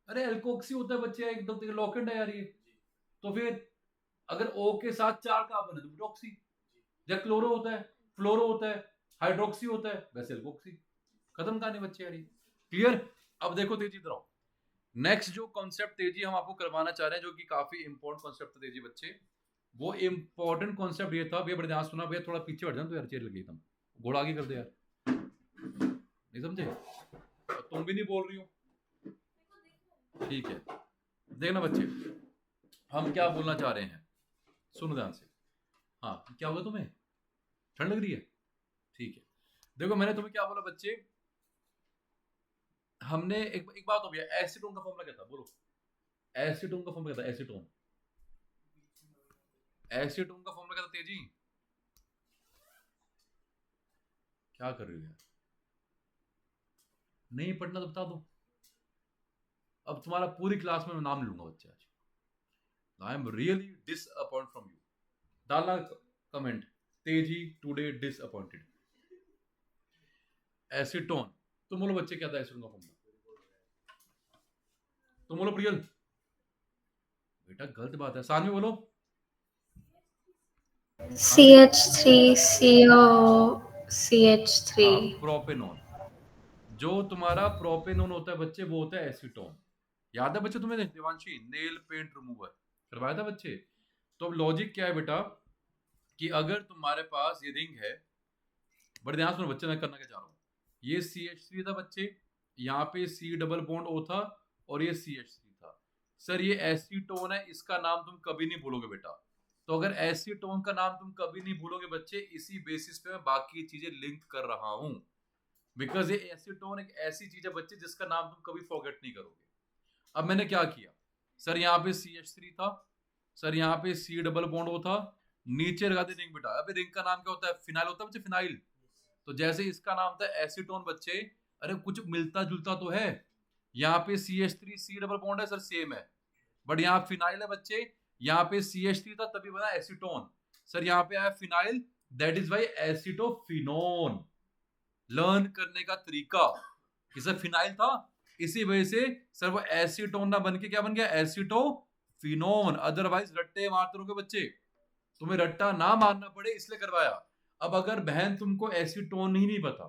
अरे एल्कोक्सी होता है बच्चे, एकदम लॉकेंड है यार ये। तो फिर अगर O के साथ 4 कार्बन है तो ब्रोक्सी। या क्लोरो होता है, फ्लोरो होता है, हाइड्रोक्सी होता है, वैसे एल्कोक्सी। खत्म कहानी बच्चे यार ये। क्लियर? अब देखो तेजी इधर आओ। नेक्स्ट जो कॉन्सेप्ट तेजी हम आपको करवाना चाह रहे हैं, जो कि काफी इंपॉर्टेंट कॉन्सेप्ट है तेजी बच्चे, वो इंपॉर्टेंट कॉन्सेप्ट ये था। भैया बड़े ध्यान सुना भैया, थोड़ा पीछे हट जाना तो यार, चेयर लगी एकदम, घोड़ा आगे कर दे यार, नहीं समझे? तुम भी नहीं बोल रही हो, ठीक है। देखना बच्चे, हम क्या बोलना चाह रहे हैं, सुनो ध्यान से। हाँ, क्या हुआ तुम्हें, ठंड लग रही है? ठीक है। देखो मैंने तुम्हें क्या बोला बच्चे, हमने एक बात हो गया, एसीटोन का फॉर्मूला क्या था बोलो? एसीटोन का फॉर्मूला क्या था? एसीटोन, एसीटोन का फॉर्मूला क्या था तेजी? क्या कर रही हो यार, नहीं पढ़ना तो बता दो। अब तुम्हारा पूरी क्लास में मैं नाम लूंगा बच्चे आज। I am really disappoint from you. डालना कमेंट, तेजी टुडे डिसअपॉइंटेड। एसीटोन, तुम बोलो बच्चे क्या था एसीटोन का फॉर्मूला? तुम बोलो प्रियल। बेटा गलत बात है, सानवी बोलो। CH3CO CH3। हाँ, प्रोपेनॉन। जो तुम्हारा प्रोपेनॉन होता है बच्चे, वो होता है एसीटोन। याद है बच्चे तुम्हें देवांशी, नेल पेंट रिमूवर करवाया था बच्चे? तो अब लॉजिक क्या है बेटा, कि अगर तुम्हारे पास ये रिंग है, बड़े ध्यान सुनो बच्चे मैं करना क्या चाह रहा हूँ। ये CH3 था बच्चे, यहाँ पे C डबल बॉन्ड O था, और ये CH3 था। सर ये एसीटोन है, इसका नाम तुम कभी नहीं भूलोगे बेटा। तो अगर एसीटोन का नाम तुम कभी नहीं भूलोगे बच्चे, इसी बेसिस पे मैं बाकी चीजें लिंक कर रहा हूं। बिकॉज ये एसीटोन एक ऐसी चीज है बच्चे जिसका नाम तुम कभी फॉरगेट नहीं करोगे। अब मैंने क्या किया, सर यहाँ पे CH3 था, सर यहाँ पे C डबल बॉन्ड O था, नीचे लगा दे रिंग बेटा। अबे रिंग का नाम क्या होता है? फिनाइल होता है बच्चे, फिनाइल। तो जैसे इसका नाम था एसीटोन बच्चे, अरे कुछ मिलता जुलता तो है। यहाँ पे CH3 C डबल बॉन्ड है सर, सेम है। बट यहाँ फिनाइल है बच्चे, यहाँ पे CH3 था तभी बना एसीटोन। सर यहाँ पे आया phenyl, that is why acetophenone. Learn करने का तरीका कि सर फिनाइल था, इसी वजह से सर वो एसीटोन ना बन के क्या बन गया? एसिटोफिनोन। अदरवाइज रट्टे मारते रहोगे बच्चे, तुम्हें रट्टा ना मारना पड़े इसलिए करवाया। अब अगर बहन तुमको एसीटोन ही नहीं पता,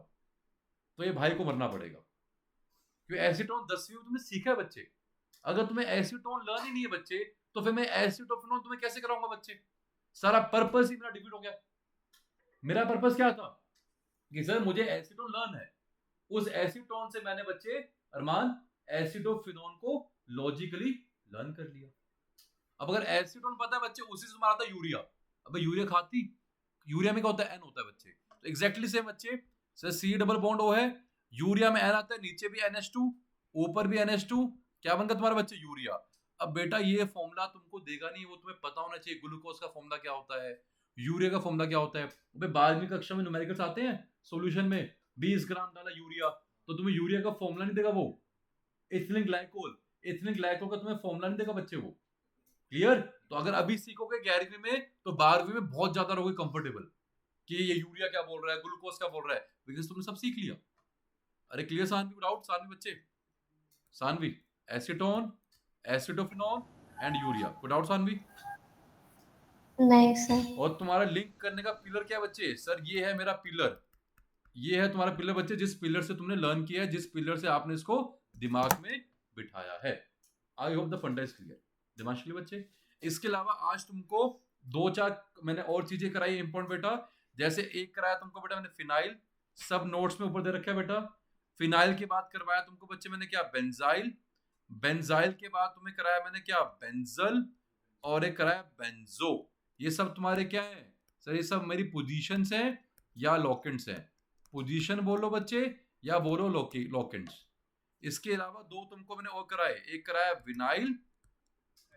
तो ये भाई को मरना पड़ेगा, क्योंकि एसीटोन 10वीं में तुमने सीखा है बच्चे। अगर तुम्हें एसीटोन लर्न ही नहीं है बच्चे, तो फिर मैं एसीटोफिनोन तुम्हें कैसे कराऊंगा बच्चे? सारा पर्पस ही मेरा डिफीट हो गया। मेरा पर्पस क्या था कि सर मुझे एसीटोन लर्न है, उस एसीटोन से मैंने बच्चे अरमान एसिडोफिनोन को लॉजिकली लर्न कर लिया। अब अगर एसीटोन पता है बच्चे, उसी से तुम्हारा था यूरिया। अब यूरिया खाती, यूरिया में क्या होता है? एन होता है बच्चे। तो एग्जैक्टली सेम बच्चे, sir C double bond O है, यूरिया में एन आता है, नीचे भी NH2, ऊपर भी NH2, क्या बनता है तुम्हारा बच्चे? यूरिया। अब बेटा ये फॉर्मूला तुमको देगा नहीं, वो तुम्हें पता होना चाहिए। ग्लूकोज का फॉर्मूला क्या होता है, यूरिया का फॉर्मूला क्या होता है। अबे 12वीं कक्षा में न्यूमेरिकल्स आते हैं सॉल्यूशन में, 20 ग्राम डाला यूरिया, तो तुम्हें यूरिया का फॉर्मूला नहीं देगा वो। इथिलीन ग्लाइकोल, इथिलीन ग्लाइकोल का तुम्हें फॉर्मूला नहीं देगा बच्चे वो। क्लियर? तो अगर अभी सीखोगे 11वीं में, तो 12वीं में बहुत ज्यादा रहोगे कंफर्टेबल कि ये यूरिया क्या बोल रहा है, ग्लूकोज क्या बोल रहा है, बिकॉज तुमने सब सीख लिया। अरे क्लियर सानवी? विदाउट सानवी बच्चे, सानवी, acetone, acetophenone and urea, without सानवी। नहीं सर। और तुम्हारा लिंक करने का पिलर क्या है बच्चे? सर ये है मेरा पिलर, ये है तुम्हारा पिलर बच्चे, जिस पिलर से तुमने लर्न किया है, जिस पिलर से आपने इसको दिमाग में बिठाया है। आई होप द फंडा इज क्लियर दिमाग बच्चे। इसके अलावा आज तुमको दो चार मैंने और चीजें कराई इंपॉर्टेंट बेटा। जैसे एक कराया तुमको बेटा मैंने फिनाइल, सब नोट्स में ऊपर दे रखा है बेटा। फिनाइल के बाद करवाया तुमको बच्चे मैंने क्या? बेंजाइल। बेंजाइल के बाद तुम्हें कराया मैंने क्या? बेंजल। और एक कराया बेंजो। ये सब तुम्हारे क्या है सर? ये सब मेरी पोजीशंस हैं या लॉकेंट्स हैं? पोजीशन बोलो बच्चे या बोलो लॉकेंट्स। इसके अलावा दो तुमको मैंने और कराए, एक कराया विनाइल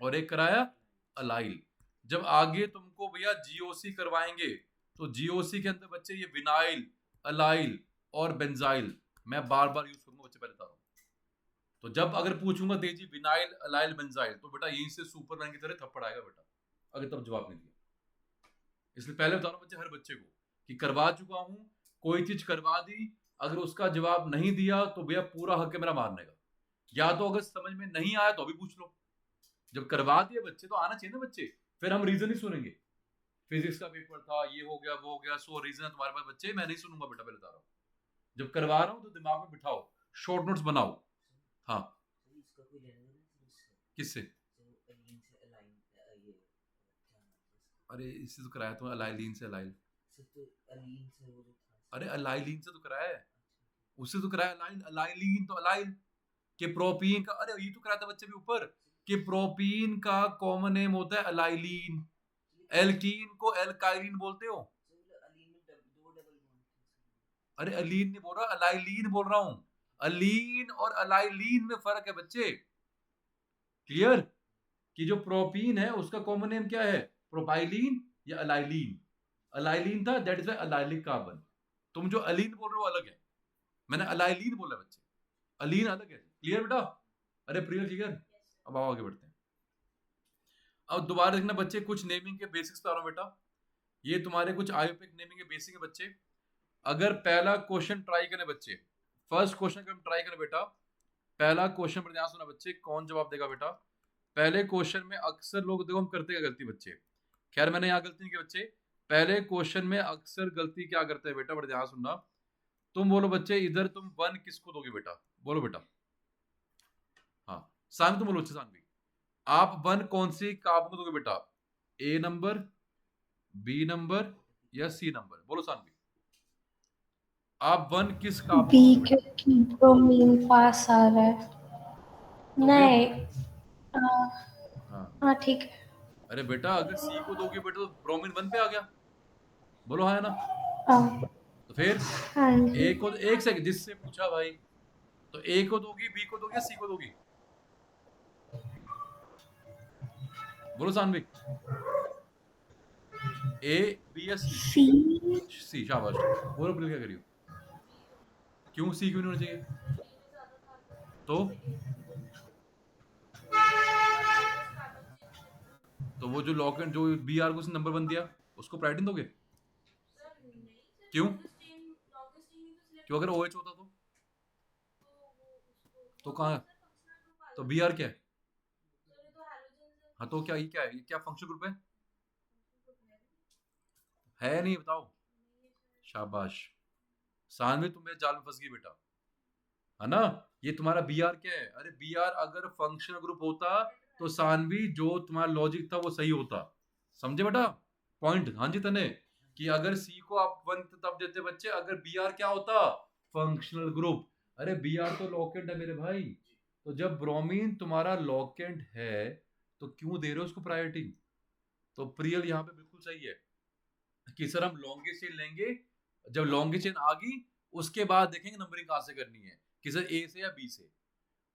और एक कराया अलाइल। जब आगे तुमको भैया जीओसी करवाएंगे, तो जीओसी के अंदर बच्चे ये विनाइल, अलाइल और बेंजाइल मैं बार बार यूज करूंगा बच्चे, पहले बता रहा हूं। तो जब अगर पूछूंगा तेजी विनाइल अलाइल बेंजाइल, तो बेटा यहीं से सुपरमैन की तरह थप्पड़ आएगा बेटा, अगर तब जवाब नहीं दिया। इसलिए पहले बता रहा हूं बच्चे हर बच्चे को कि करवा चुका हूं, कोई चीज करवा दी, अगर उसका जवाब नहीं दिया तो भैया पूरा हक है मेरा मारने का। या तो अगर समझ में नहीं आया तो भी पूछ लो, जब करवा दिए बच्चे तो आना चाहिए ना बच्चे, फिर हम रीजन ही सुनेंगे, फिजिक्स का पेपर था, ये हो गया वो हो गया, सो रीजन है तुम्हारे पास बच्चे, मैं नहीं सुनूंगा बेटा, मैं बता रहा हूँ। जब करवा रहा हूँ तो दिमाग में बिठाओ, शॉर्ट नोट्स बनाओ। हाँ किससे? अरे इससे तो कराया तुमने, अलाइलीन से, अलाइल, अरे अलाइलीन से तो कराया है, उससे तो कराया अलाइल, अलाइलीन तो अलाइल के प्रोपीन का, अरे ये तो कराया था बच्चे भी ऊपर, कि प्रोपीन का कॉमन नेम होता है अलाइलीन, एल्कीन को एल्काइलिन बोलते हो। अरे अलीन नहीं बोल रहा, अलाइलीन बोल रहा हूं, अलीन और अलाइलीन में फर्क है बच्चे, क्लियर? कि जो प्रोपीन है उसका कॉमन नेम क्या है, प्रोपाइलीन या अलाइलीन, अलाइलीन था, दैट इज अलाइलिक कार्बन, तुम जो अलीन बोल रहे हो अलग है, मैंने अलाइलीन बोला बच्चे, अलीन अलग है, क्लियर बेटा? अरे प्रिय क्लियर? अब आओ आगे बढ़ते हैं। अब दोबारा देखना बच्चे, कुछ नेमिंग के बेसिक्स पे आ रहा हूं बेटा, ये तुम्हारे कुछ आयोपिक नेमिंग के बेसिक है बच्चे। अगर पहला क्वेश्चन ट्राई करें बच्चे, फर्स्ट क्वेश्चन हम ट्राई करें बेटा, पहला क्वेश्चन पर ध्यान सुना बच्चे, कौन जवाब देगा बेटा? पहले क्वेश्चन में अक्सर लोग, देखो हम करते क्या गलती बच्चे, खैर मैंने यहाँ गलती नहीं की बच्चे, पहले क्वेश्चन में अक्सर गलती क्या करते हैं बेटा, बड़े ध्यान सुनना, तुम बोलो बच्चे इधर तुम 1 किसको दोगे बेटा, बोलो बेटा। हाँ सानवी तुम बोलो बच्चे, सानवी आप 1 कौन सी कार्बन को दोगे बेटा, ए नंबर, बी नंबर या सी नंबर, बोलो सानवी, आप 1 किस कार्बन बी को दोगे? क्योंकि ब्रोमीन पास आ रहा है। तो नहीं हाँ हाँ ठीक है। अरे बेटा अगर सी को दोगे बेटा तो ब्रोमीन 1 पे आ गया, बोलो हाँ है ना? हाँ तो फिर जी। ए को, एक सेकंड जिससे पूछा भाई, तो ए को दोगी, बी को दोगी या सी को दोगी, बोलो सानवी, ए बी या सी? सी। सी, शाबाश, बोलो बिल्कुल, क्या करियो, क्यों सी क्यों नहीं होना चाहिए? तो वो जो लॉक एंड जो बी आर को उसने नंबर 1 दिया उसको प्रायोरिटी दोगे, क्यों? क्यों अगर OH होता तो कहाँ, तो बी आर क्या है? हाँ तो क्या, ये क्या है, ये क्या फंक्शन ग्रुप है नहीं, बताओ, शाबाश, सानवी तुम मेरे जाल में फंस गई बेटा, है ना? ये तुम्हारा बी आर क्या है, अरे बी आर अगर फंक्शनल ग्रुप होता तो सानवी जो तुम्हारा लॉजिक था वो सही होता, समझे बेटा पॉइंट? हाँ जी तने, कि अगर सी को आप 1 तब देते बच्चे अगर बी आर क्या होता, फंक्शनल ग्रुप, अरे बी आर तो लॉकेंट है मेरे भाई, तो जब ब्रोमीन तुम्हारा लॉकेंट है तो क्यों दे रहे हो उसको प्रायोरिटी? तो प्रियल यहाँ पे बिल्कुल सही है कि सर हम लॉन्गेस्ट चेन लेंगे, जब लॉन्गेस्ट चेन आ गई उसके बाद देखेंगे नंबरिंग कहां से करनी है, कि सर ए से या बी से।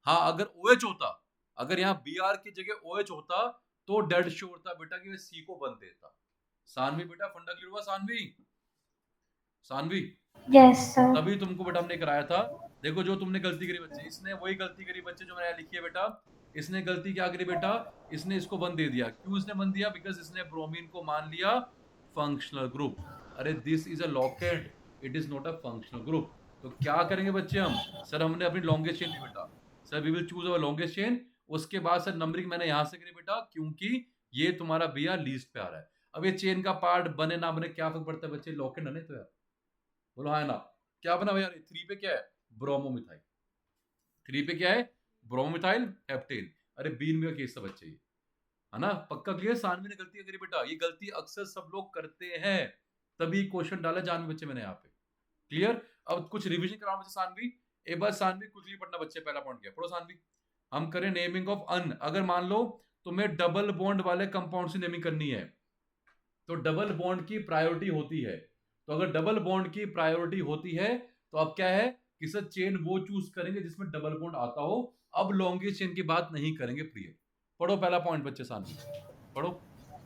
हाँ अगर OH होता, अगर यहाँ BR की जगह OH होता तो डेड श्योर था बेटा कि वे सी को बन देता। सानवी बेटा फंडा क्लियर हुआ सानवी? Saanvi yes sir. तभी तुमको बेटा हमने कराया था, देखो जो तुमने गलती करी बच्चे, इसने वही गलती करी बच्चे जो मैंने लिखी है बेटा, इसने गलती क्या करी बेटा, इसने इसको 1 दे दिया, क्यों इसने 1 दिया, बिकॉज इसने ब्रोमीन को मान लिया फंक्शनल ग्रुप, अरे this is a locant, it is not a functional group, तो क्या करेंगे बच्चे हम, सर हमने अपनी लॉन्गेस्ट चेन ली बेटा, sir we will choose our longest chain, उसके बाद सर नंबरिंग मैंने यहां से करी बेटा, क्योंकि ये तुम्हारा बी आर लीस्ट पे आ रहा है, अब ये चेन का पार्ट बने ना बने क्या फर्क पड़ता है बच्चे, लॉकेंट है ना, तो यार बोलो हाँ ना, क्या बना भैया 3 पे क्या है, ब्रोमोमिथाइल, 3 पे क्या है, ब्रोमोमिथाइल हेप्टेन, अरे बीन में केस था बच्चे ये, है ना? पक्का क्लियर? सानवी ने गलती करी बेटा, ये गलती अक्सर सब लोग करते हैं, तभी क्वेश्चन डाला जानवी बच्चे मैंने यहाँ पे, क्लियर? अब कुछ रिवीजन कराओ बच्चे सानवी, एक बार सानवी क्विकली पढ़ना बच्चे, पहला पॉइंट क्या पढ़ो सानवी, हम करें नेमिंग ऑफ अन, अगर मान लो तुम्हें डबल बॉन्ड वाले कंपाउंड की नेमिंग करनी है तो डबल बॉन्ड की प्रायोरिटी होती है, तो अगर डबल बॉन्ड की प्रायोरिटी होती है तो अब क्या है कि सर चेन वो चूज करेंगे जिसमें डबल बॉन्ड आता हो, अब लॉन्गेस्ट चेन की बात नहीं करेंगे प्रिय, पढ़ो पहला पॉइंट बच्चे सानवी, पढ़ो।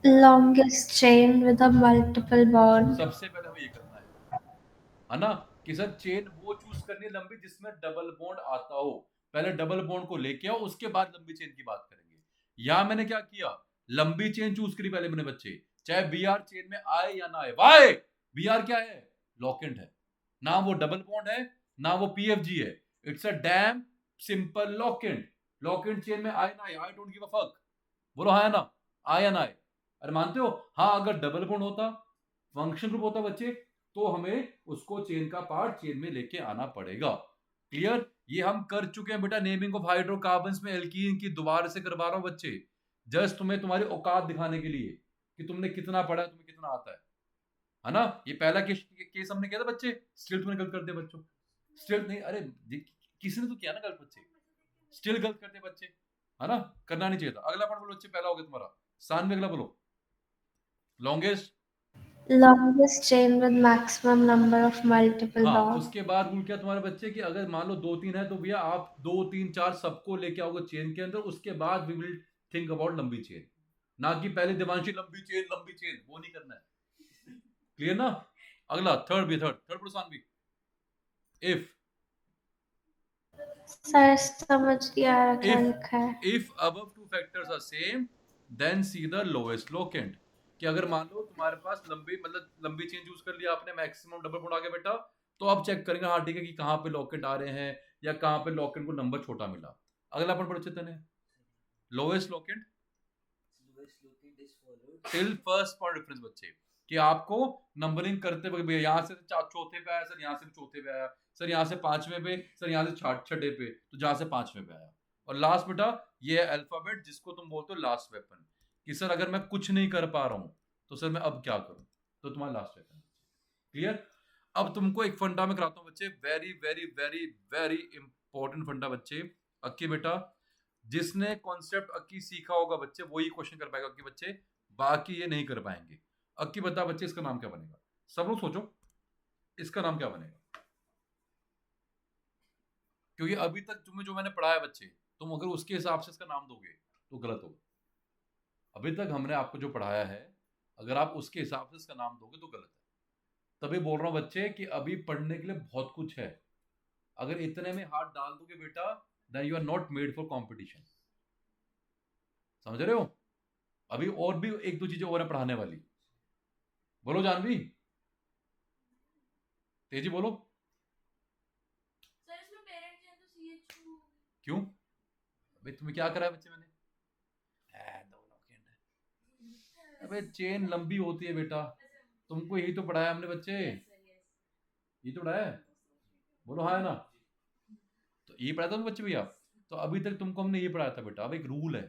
Longest chain with a multiple bond. सबसे पहले हमें ये करना है ना, कि सर चेन वो चूज करनी है लंबी जिसमें डबल बॉन्ड आता हो, पहले डबल बॉन्ड को लेके आओ उसके बाद लंबी चेन की बात करेंगे, यहां मैंने क्या किया, लंबी चेन चूज करी पहले मैंने बच्चे, चाहे बी आर चेन में आए या ना आए, वाई बी आर क्या है, लॉकेंट है, ना वो डबल बॉन्ड है ना वो PFG है, it's a damn simple locant. Locant chain में आई ना आई, I don't give a fuck. बोलो हाँ या ना, आई या ना आई। अरे मानते हो? हाँ, अगर डबल बॉन्ड होता, फंक्शन ग्रुप होता बच्चे, तो हमें उसको चेन का पार्ट चेन में लेके आना पड़ेगा। क्लियर? ये हम कर चुके हैं बेटा नेमिंग ऑफ हाइड्रोकार्बन्स में एल्कीन की, दोबारा से करवा रहा हूं बच्चे, जस्ट तुम्हें तुम्हारी औकात दिखाने के लिए कि तुमने कितना पढ़ा है, तुम्हें कितना आता है ना? ये पहला केस हमने किया था बच्चे, स्टिल तुमने गलत कर दिया बच्चों। स्टिल नहीं, अरे किसी ने तो किया ना गलत बच्चे, स्टिल गलत करते बच्चे, है ना? करना नहीं चाहिए था। अगला पढ़ बोलो बच्चे, पहला हो गया तुम्हारा। सानवी अगला बोलो। Longest Longest chain with maximum number of multiple हाँ, bonds. उसके बाद रूल क्या तुम्हारे बच्चे कि अगर मान लो 2 3 है तो भैया आप 2 3 4 सबको लेके आओगे चेन के अंदर, उसके बाद वी विल थिंक अबाउट लंबी चेन, ना कि पहले दिवांशी लंबी चेन, वो नहीं करना है। क्लियर ना? अगला थर्ड प्रोसान भी, इफ सर समझ गया, क्या लिखा है? If above two factors are same then see the lowest locant. कि अगर मान लो तुम्हारे पास लंबी चेन यूज कर लिया आपने, मैक्सिमम डबल बॉन्ड आ गया बेटा, तो आप चेक करेंगे हाँ ठीक है कि कहाँ पे लॉकेंट आ रहे हैं या कहाँ पे लॉकेंट को नंबर छोटा मिला। अगला पढ़ पढ़ो चेतन है, lowest locant till first point reference बच्चे, कि आपको नंबरिंग करते वक्त यहाँ से चौथे पे आया सर, यहाँ से चौथे पे आया सर, यहाँ से पांचवें पे सर, यहाँ से छठे पे, तो जहाँ से पांचवें पे आया। और लास्ट बेटा ये है अल्फाबेट, जिसको तुम बोलते हो लास्ट वेपन, कि सर अगर मैं कुछ नहीं कर पा रहा हूं तो सर मैं अब क्या करूं, तो तुम्हारा लास्ट वेपन। क्लियर? अब तुमको एक फंडा में कराता हूं बच्चे, very very very very important फंडा बच्चे। अक्की बेटा, जिसने कॉन्सेप्ट अक्की सीखा होगा बच्चे वही क्वेश्चन कर पाएगा अक्की बच्चे, बाकी ये नहीं कर पाएंगे। अक्की बता बच्चे इसका नाम क्या बनेगा? सब लोग सोचो इसका नाम क्या बनेगा, क्योंकि अभी तक तुम्हें जो मैंने पढ़ाया बच्चे, तुम अगर उसके हिसाब से इसका नाम दोगे तो गलत होगा। अभी तक हमने आपको जो पढ़ाया है, अगर आप उसके हिसाब से इसका नाम दोगे तो गलत है। तभी बोल रहा हूं बच्चे कि अभी पढ़ने के लिए बहुत कुछ है, अगर इतने में हाथ डाल दोगे बेटा then you are not made for competition. समझ रहे हो? अभी और भी एक दो चीजें और है पढ़ाने वाली। बोलो जानवी, तेजी बोलो। सर इसमें पेरेंट्स हैं तो CH2 क्यों? अबे तुम्हें क्या करा है बच्चे मैंने? अबे चेन लंबी होती है बेटा, तुमको यही तो पढ़ाया हमने बच्चे, यही तो पढ़ाया है। बोलो हाँ है ना? तो ये पढ़ाया था ना बच्चे भैया। तो अभी तक तुमको हमने ये पढ़ाया था बेटा, अब एक रूल है,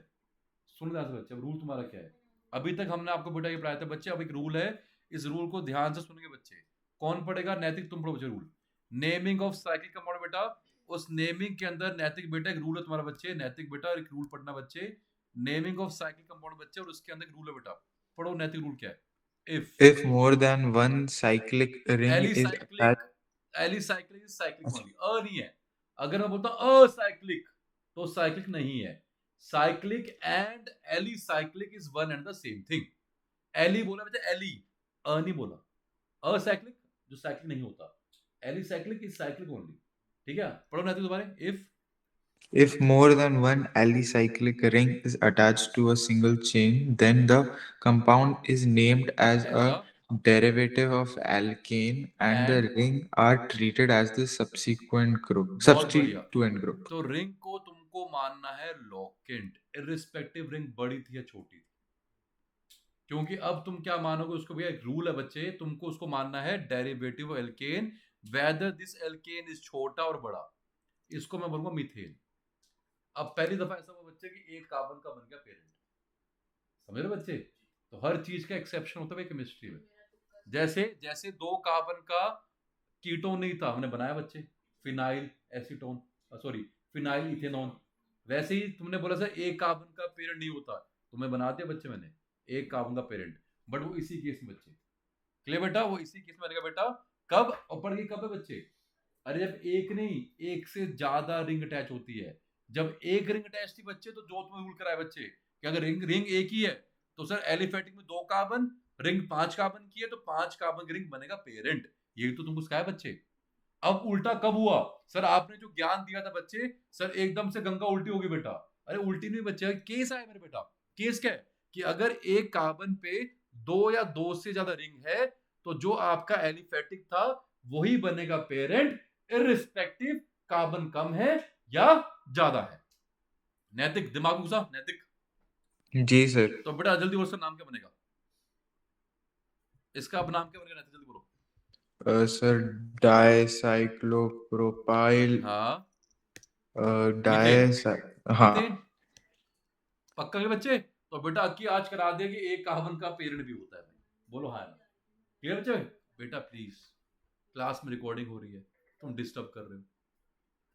सुन ध्यान से बच्चे। अब रूल तुम्हारा क्या है? अभी तक हमने आपको बेटा ये पढ़ाया था बच्चे, अब एक रूल है, इस रूल को ध्यान से सुनेंगे बच्चे। कौन पढ़ेगा? नैतिक, तुम पढ़ो बच्चे rule. Naming of cycle compound बेटा, उस नेमिंग के अंदर नैतिक बेटा एक रूल है तुम्हारा बच्चे, नैतिक बेटा एक रूल पढ़ना बच्चे, नेमिंग ऑफ साइकिल कंपाउंड बच्चे, और उसके अंदर एक रूल है बेटा, पढ़ो नैतिक रूल क्या है। If more than one cyclic ring is attached, alicyclic is cyclic only, अ नहीं है। अगर मैं बोलता हूं असाइक्लिक तो साइक्लिक नहीं है। Cyclic and alicyclic is one and the same thing. Ali बोला बेटा, एली, अ नहीं बोला। असाइक्लिक जो साइक्लिक नहीं होता, एलिसाइक्लिक इज साइक्लिक ओनली। ठीक है, पढ़ो ना दोबारा। if more than one alicyclic ring is attached to a single chain, then the compound is named as a derivative of alkane, and the ring are treated as the subsequent group. तो ring को तुमको मानना है लॉकेंट, irrespective ring बड़ी थी या छोटी थी, क्योंकि अब तुम क्या मानोगे उसको भैया, एक रूल है बच्चे, तुमको उसको मानना है derivative of alkane, whether this alkane is छोटा और बड़ा। इसको मैं बोलूंगा मीथेन। अब पहली दफा ऐसा हुआ बच्चे कि एक कार्बन का बन गया पेरेंट। समझ रहे बच्चे? तो हर चीज का एक्सेप्शन होता है केमिस्ट्री में। जैसे 2 कार्बन का कीटोन नहीं था, हमने बनाया बच्चे फिनाइल एसीटोन, सॉरी फिनाइल इथेनॉन। वैसे ही तुमने बोला सर एक कार्बन का पेरेंट नहीं होता, तो मैं बना दिया बच्चे मैंने एक कार्बन का पेरेंट, बट वो इसी केस में बच्चे। क्लियर बेटा? वो इसी केस में आएगा बेटा। कब ऊपर की कब है बच्चे? अरे जब एक नहीं, एक से ज्यादा रिंग अटैच होती है। जब एक रिंग अटैच थी बच्चे, तो जो तुम्हें रूल कराया बच्चे कि अगर रिंग एक ही है तो सर एलिफेटिक में 2 कार्बन, रिंग 5 कार्बन की है तो 5 कार्बन की रिंग बनेगा पेरेंट। यही तो तुमको सिखाया बच्चे। अब उल्टा कब हुआ? सर आपने जो ज्ञान दिया था बच्चे, सर एकदम से गंगा उल्टी होगी बेटा। अरे उल्टी नहीं बच्चे, केस आया मेरे बेटा। केस क्या है कि अगर एक कार्बन पे 2 या 2 से ज्यादा रिंग है, तो जो आपका एलिफेटिक था वही बनेगा पेरेंट, इररिस्पेक्टिव कार्बन कम है या ज्यादा है। नैतिक दिमाग घुसा, नैतिक। जी सर। तो बेटा जल्दी बोलो, सर नाम क्या बनेगा इसका? अब नाम क्या बनेगा नैतिक, जल्दी बोलो। सर डाइसाइक्लोप्रोपाइल हाँ डाई हाँ मीथेन। पक्का के बच्चे? तो बेटा की आज करा दिया कि एक कार्बन का पेरेंट भी होता है भाई। बोलो हाँ ना? क्लियर बच्चे? बेटा प्लीज, क्लास में रिकॉर्डिंग हो रही है, तुम डिस्टर्ब कर रहे हो।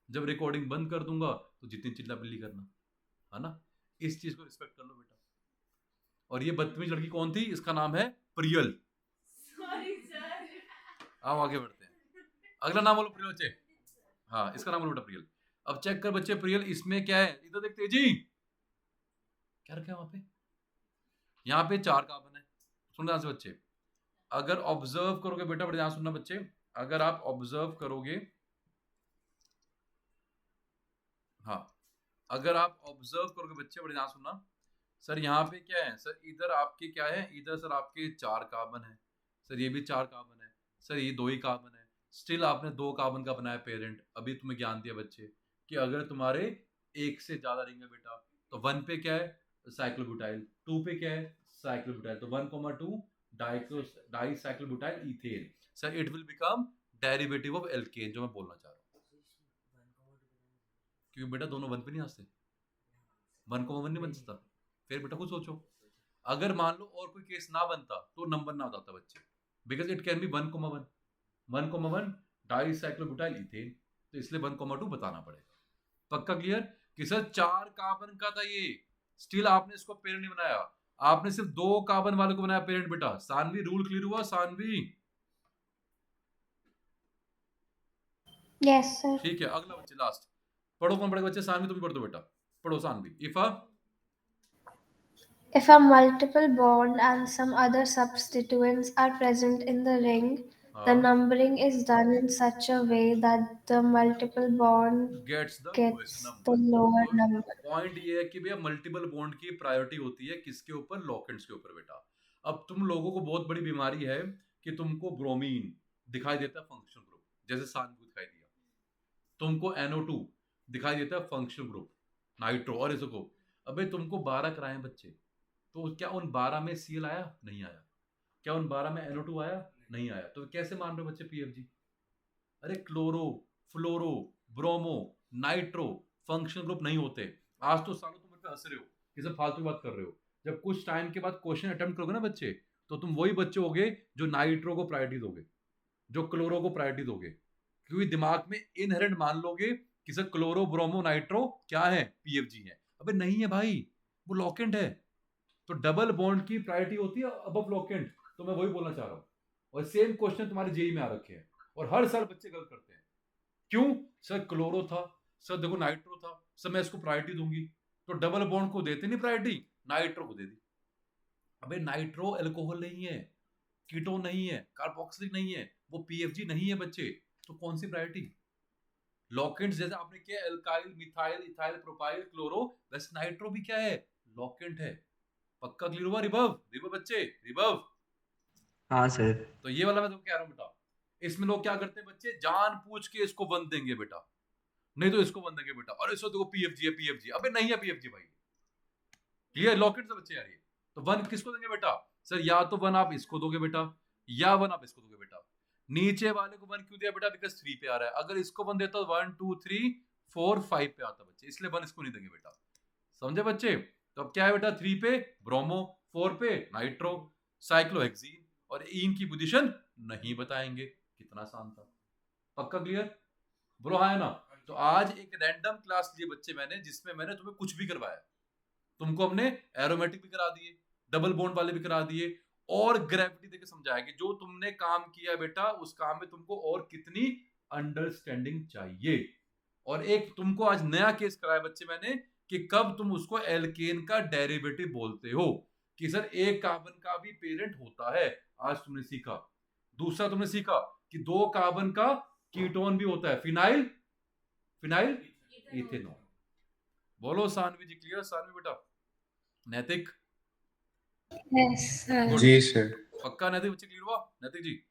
जब रिकॉर्डिंग बंद कर दूंगा तो जितनी चिल्ला बिल्ली करना, है ना? इस चीज को रिस्पेक्ट कर लो बेटा। और ये बदतमीज लड़की कौन थी? इसका नाम है प्रियल। Sorry sir. आओ आगे बढ़ते हैं। अगला नाम बोलो प्रियल बच्चे। हाँ इसका नाम बोलो बेटा प्रियल। अब चेक कर बच्चे प्रियल, इसमें क्या है? इधर देखते जी, क्या रखा है वहां पे? यहाँ पे 4 कार्बन है। सुन ध्यान से बच्चे, अगर ऑब्जर्व करोगे बेटा, बड़े ध्यान सुनना बच्चे, अगर आप ऑब्जर्व करोगे, हाँ अगर आप ऑब्जर्व करोगे बच्चे, बड़े ध्यान सुनना। सर यहाँ पे क्या है? सर इधर आपके क्या है? इधर सर आपके 4 कार्बन है। सर ये भी 4 कार्बन है। सर ये 2 ही कार्बन है। स्टिल आपने 2 कार्बन का बनाया पेरेंट। अभी तुम्हें ज्ञान दिया बच्चे कि अगर तुम्हारे एक से ज्यादा रिंग है बेटा, तो 1 पे क्या है? साइक्लोब्यूटाइल। 2 पे क्या है? साइक्लोब्यूटाइल। तो 1,2 dicyclobutyl ethane. Sir it will become derivative of alkane, जो मैं बोलना चाह रहा हूँ। क्योंकि बेटा दोनों 1 पे नहीं आते, 1,1 नहीं बन सकता। फिर बेटा खुद सोचो, अगर मान लो और कोई केस ना बनता तो नंबर ना आता बच्चे, because it can be 1,1 dicyclobutyl ethane, तो इसलिए 1,2 बताना पड़ेगा। पक्का क्लियर? कि सर 4 कार्बन का था ये, स्टिल आपने इसको पेरेंट नहीं बनाया, आपने सिर्फ 2 कार्बन वाले को बनाया पेरेंट बेटा। सानवी रूल क्लियर हुआ? Saanvi Yes, sir. ठीक है। अगला बच्चे लास्ट पढ़ो, कौन पढ़ेगा बच्चे? सानवी तुम भी पढ़ दो बेटा, पढ़ो Saanvi. If a multiple bond and some other substituents are present in the ring, the हाँ numbering is done in such a way that the multiple bond gets the lowest gets the number. lower तो number. Point ये है कि भैया multiple bond की priority होती है किसके ऊपर? लॉकेंट्स के ऊपर बेटा। अब तुम लोगों को बहुत बड़ी बीमारी है कि तुमको ब्रोमीन दिखाई देता है फंक्शनल ग्रुप, जैसे सान को दिखाई दिया, तुमको NO2 दिखाई देता है फंक्शनल ग्रुप, नाइट्रो और इसको। अबे तुमको 12 कराए बच्चे, तो क्या उन 12 में Cl आया? नहीं आया। क्या उन 12 में NO2 आया? नहीं आया। तो कैसे मान रहे हो बच्चे PFG? अरे क्लोरो, फ्लोरो, ब्रोमो, नाइट्रो फंक्शनल ग्रुप नहीं होते। आज तो सालों तुम मेरे पे हंस रहे हो कि सब फालतू बात कर रहे हो, जब कुछ टाइम के बाद क्वेश्चन अटेम्प्ट करोगे ना बच्चे, तो तुम वही बच्चे होगे जो नाइट्रो को प्रायोरिटी दोगे, जो क्लोरो को प्रायोरिटी दोगे, क्योंकि दिमाग में इनहेरेंट मान लोगे कि सर क्लोरो ब्रोमो नाइट्रो क्या है? PFG है। अबे नहीं है भाई, वो लॉकेंट है। तो डबल बॉन्ड की प्रायोरिटी होती है अबव लॉकेंट। तो मैं वही बोलना चाह रहा हूँ। और सेम क्वेश्चन तुम्हारे जेई में आ रखे हैं और हर साल बच्चे गलत करते हैं। क्यों? सर क्लोरो था, सर देखो नाइट्रो था, सर मैं इसको प्रायोरिटी दूंगी। तो डबल बॉन्ड को देते नहीं प्रायोरिटी, नाइट्रो को दे दी। अबे नाइट्रो अल्कोहल नहीं है, कीटोन नहीं है, कार्बोक्सिलिक नहीं है, वो PFG नहीं है बच्चे। तो कौन सी प्रायोरिटी? लॉकेंट्स जैसे आपने किया alkyl, methyl, ethyl, propyl, chloro, वैसे नाइट्रो भी क्या है? लॉकेंट है। पक्का क्लियर हुआ? रिभव रिभव बच्चे, रिभव। हाँ सर। तो ये वाला मैं तुमको कह रहा हूं बेटा, इसमें लोग क्या करते हैं बच्चे, जान पूछ के इसको वन देंगे बेटा, नहीं तो इसको वन देंगे बेटा, और इसको देखो PFG है, PFG। अबे नहीं है PFG भाई। क्लियर? लॉकेट से बच्चे यार ये। तो वन किसको देंगे बेटा? सर या तो वन आप इसको दोगे बेटा, या वन आप इसको दोगे बेटा। नीचे वाले को वन क्यों दिया बेटा? बिकॉज 3 पे आ रहा है। अगर इसको वन देता तो 1 2 3 4 5 पे आता बच्चे, इसलिए वन इसको नहीं देंगे बेटा। समझे बच्चे? तो अब क्या है बेटा? 3 पे ब्रोमो, 4 पे नाइट्रो, साइक्लोहेक्सीन, और इन की पोजीशन नहीं बताएंगे। कितना आसान था। पक्का क्लियर? ब्रो हाँ है ना? तो आज एक रैंडम क्लास लिए बच्चे मैंने, जिसमें मैंने तुम्हें कुछ भी करवाया। तुमको हमने एरोमेटिक भी करा दिए, डबल बॉन्ड वाले भी करा दिए, और ग्रेविटी देके समझाया कि जो तुमने काम किया बेटा, उस काम में तुमको और कितनी अंडरस्टैंडिंग चाहिए। और एक तुमको आज नया केस कराया बच्चे मैंने कि कब तुम उसको एल्केन का डेरिवेटिव बोलते हो, कि सर एक कार्बन का भी पेरेंट होता है। आज तुमने सीखा। दूसरा तुमने सीखा कि 2 कार्बन का कीटोन भी होता है, फिनाइल फिनाइल इथेनॉल। बोलो सानवी जी। क्लियर सानवी बेटा? नैतिक? Yes, sir. Good. जी सर। पक्का नैतिक बच्चे? क्लियर हुआ नैतिक जी?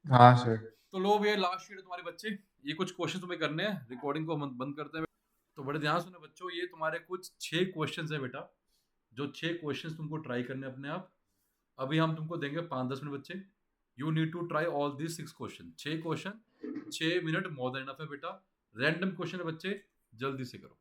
हाँ सर। तो लो भैया लास्ट शीट है तुम्हारे बच्चे, ये कुछ क्वेश्चन तुम्हें करने हैं, रिकॉर्डिंग को बंद करते हैं। तो बड़े ध्यान सुनो बच्चों, ये तुम्हारे कुछ 6 क्वेश्चंस है बेटा, जो 6 क्वेश्चंस तुमको ट्राई करने अपने आप। अभी हम तुमको देंगे 5-10 मिनट बच्चे। You need to try all this 6 question. 6 question, 6 minute more than enough है बेटा। रैंडम क्वेश्चन है बच्चे, जल्दी से करो।